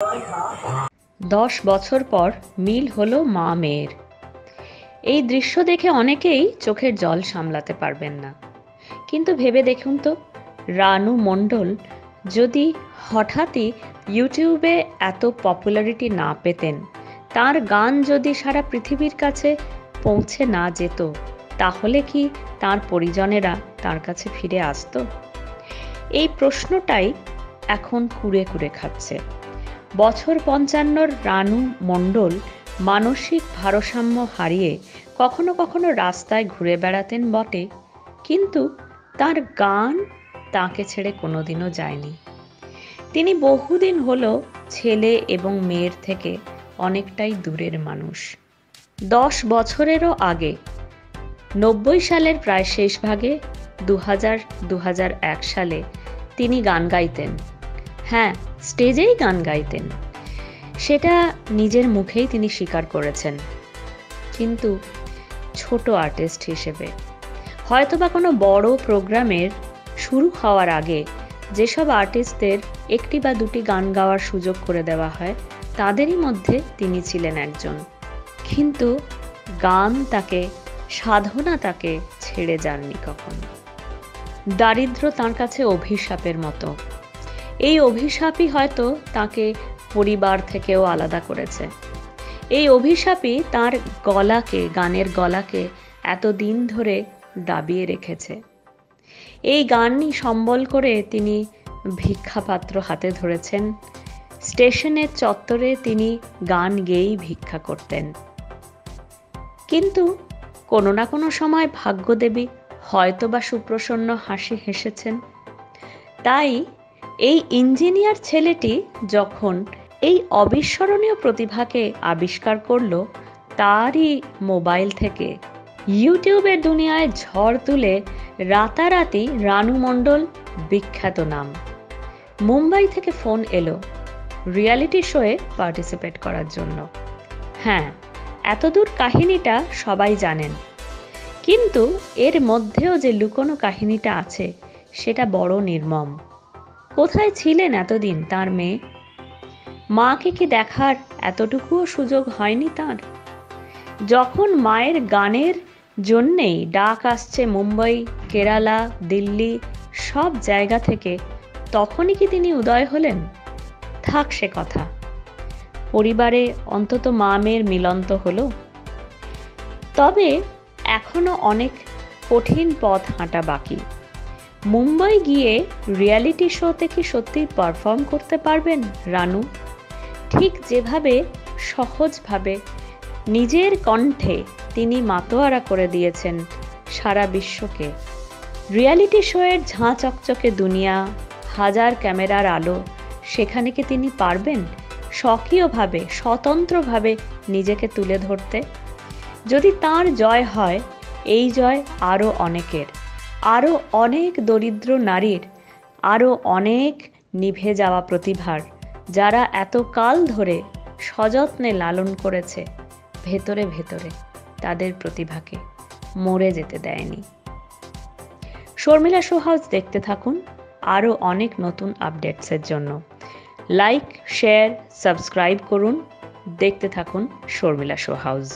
10 বছর পর মিল হলো মা মেয়ের। এই দৃশ্য দেখে অনেকেই চোখের জল সামলাতে পারবেন না। কিন্তু ভেবে দেখুন তো, রানু মণ্ডল যদি হঠাৎই ইউটিউবে এত পপুলারিটি না পেতেন, তার গান যদি সারা পৃথিবীর কাছে পৌঁছে না যেত, তাহলে কি তার পরিজনেরা তার কাছে ফিরে আসতো? এই প্রশ্নটাই এখন কুরে কুরে খাচ্ছে। বছর 55 রানু মণ্ডল মানসিক ভারসাম্য হারিয়ে কখনো কখনো রাস্তায় ঘুরে বেড়াতেন বটে, কিন্তু তার গান তাকে ছেড়ে কোনোদিনও যায়নি। তিনি বহুদিন হলো ছেলে এবং মেয়ের থেকে অনেকটাই দূরের মানুষ। 10 বছরেরও আগে 90 সালের প্রায় শেষ ভাগে 2000-2001 সালে তিনি গান গাইতেন। হ্যাঁ, স্টেজেই গান গাইতেন। সেটা নিজের মুখেই তিনি স্বীকার করেছেন। কিন্তু ছোট আর্টিস্ট হিসেবে, হয়তোবা কোনো বড় প্রোগ্রামের শুরু হওয়ার আগে যেসব আর্টিস্টদের একটি বা দুটি গান গাওয়ার সুযোগ করে দেওয়া হয়, তাদেরই মধ্যে তিনি ছিলেন একজন। কিন্তু গান তাকে, সাধনা তাকে ছেড়ে যাননি কখনো। দারিদ্র্য তাঁর কাছে অভিশাপের মতো। এই অভিশাপই হয়তো তাকে পরিবার থেকেও আলাদা করেছে। এই অভিশাপই তার গলাকে, গানের গলাকে এতদিন ধরে দাবিয়ে রেখেছে। এই গানই সম্বল করে তিনি ভিক্ষাপাত্র হাতে ধরেছেন। স্টেশনের চত্বরে তিনি গান গেয়েই ভিক্ষা করতেন। কিন্তু কোনো না কোনো সময় ভাগ্যদেবী হয়তোবা সুপ্রসন্ন হাসি হেসেছেন। তাই এই ইঞ্জিনিয়ার ছেলেটি যখন এই অবিস্মরণীয় প্রতিভাকে আবিষ্কার করল, তারই মোবাইল থেকে ইউটিউবের দুনিয়ায় ঝড় তুলে রাতারাতি রানু মণ্ডল বিখ্যাত নাম। মুম্বাই থেকে ফোন এলো রিয়ালিটি শোয়ে পার্টিসিপেট করার জন্য। হ্যাঁ, এতদূর কাহিনীটা সবাই জানেন, কিন্তু এর মধ্যেও যে লুকোনো কাহিনীটা আছে সেটা বড় নির্মম। কোথায় ছিলেন এতদিন তার মেয়ে? মাকে কি দেখার এতটুকুও সুযোগ হয়নি তার? যখন মায়ের গানের জন্যেই ডাক আসছে মুম্বাই, কেরালা, দিল্লি, সব জায়গা থেকে, তখনই কি তিনি উদয় হলেন? থাক সে কথা। পরিবারে অন্তত মা মেয়ের মিলন তো হলো। তবে এখনো অনেক কঠিন পথ হাঁটা বাকি। মুম্বাই গিয়ে রিয়ালিটি শোতে কি সত্যি পারফর্ম করতে পারবেন রানু? ঠিক যেভাবে সহজভাবে নিজের কণ্ঠে তিনি মাতোয়ারা করে দিয়েছেন সারা বিশ্বকে। রিয়ালিটি শোয়ের ঝাঁ চকচকে দুনিয়া, হাজার ক্যামেরার আলো, সেখানে কি তিনি পারবেন স্বকীয়ভাবে, স্বতন্ত্রভাবে নিজেকে তুলে ধরতে? যদি তার জয় হয়, এই জয় আরও অনেকের, আরও অনেক দরিদ্র নারীর, আরও অনেক নিভে যাওয়া প্রতিভার, যারা এতকাল ধরে সযত্নে লালন করেছে ভেতরে ভেতরে তাদের প্রতিভাকে, মরে যেতে দেয়নি। শর্মিলা শো হাউস দেখতে থাকুন আরও অনেক নতুন আপডেটসের জন্য। লাইক, শেয়ার, সাবস্ক্রাইব করুন। দেখতে থাকুন শর্মিলা শো হাউস।